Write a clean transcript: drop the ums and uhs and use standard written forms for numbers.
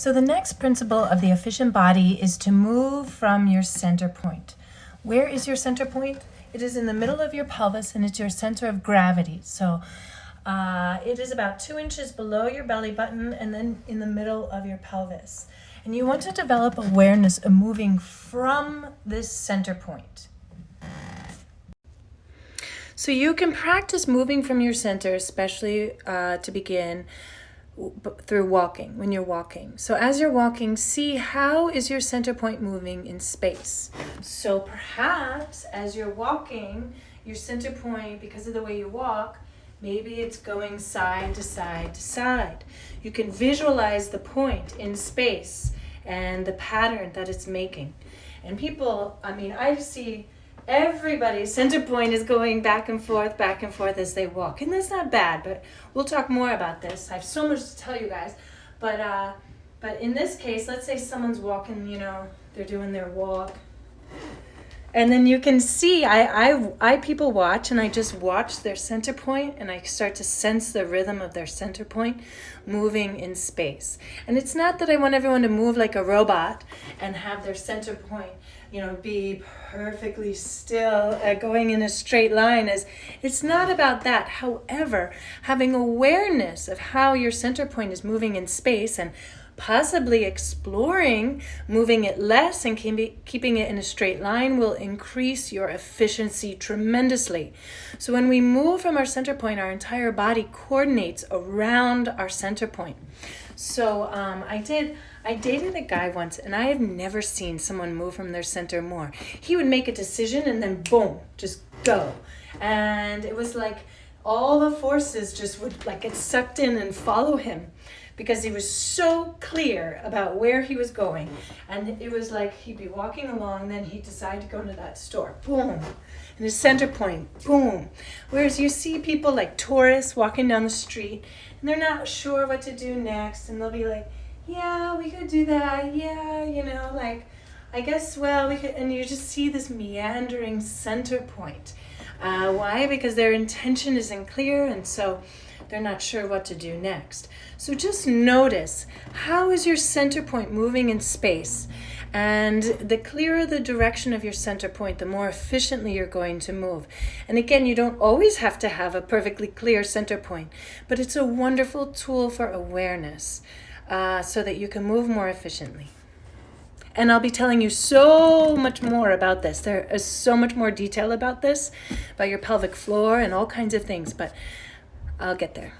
So the next principle of the efficient body is to move from your center point. Where is your center point? It is in the middle of your pelvis, and it's your center of gravity. So it is about 2 inches below your belly button and then in the middle of your pelvis. And you want to develop awareness of moving from this center point. So you can practice moving from your center, especially to begin through walking, when you're walking. So as you're walking, see how is your center point moving in space. So perhaps as you're walking, your center point, because of the way you walk, maybe it's going side to side to side. You can visualize the point in space and the pattern that it's making. And people, I see everybody's center point is going back and forth as they walk. And that's not bad, but we'll talk more about this. I have so much to tell you guys. But in this case, let's say someone's walking, they're doing their walk. And then you can see, I people watch, and I just watch their center point, and I start to sense the rhythm of their center point moving in space. And it's not that I want everyone to move like a robot and have their center point, be perfectly still, going in a straight line. It's not about that. However, having awareness of how your center point is moving in space and possibly exploring moving it less and keeping it in a straight line will increase your efficiency tremendously. So when we move from our center point, our entire body coordinates around our center point. So I dated a guy once, and I have never seen someone move from their center more. He would make a decision and then boom, just go. And it was like all the forces just would get sucked in and follow him, because he was so clear about where he was going. And it was like he'd be walking along, then he'd decide to go to that store. Boom. And his center point, boom. Whereas you see people like tourists walking down the street, and they're not sure what to do next. And they'll be like, yeah, we could do that. Yeah, I guess, we could. And you just see this meandering center point. Why? Because their intention isn't clear, and so they're not sure what to do next. So just notice, how is your center point moving in space? And the clearer the direction of your center point, the more efficiently you're going to move. And again, you don't always have to have a perfectly clear center point, but it's a wonderful tool for awareness so that you can move more efficiently. And I'll be telling you so much more about this. There is so much more detail about this, about your pelvic floor and all kinds of things, but I'll get there.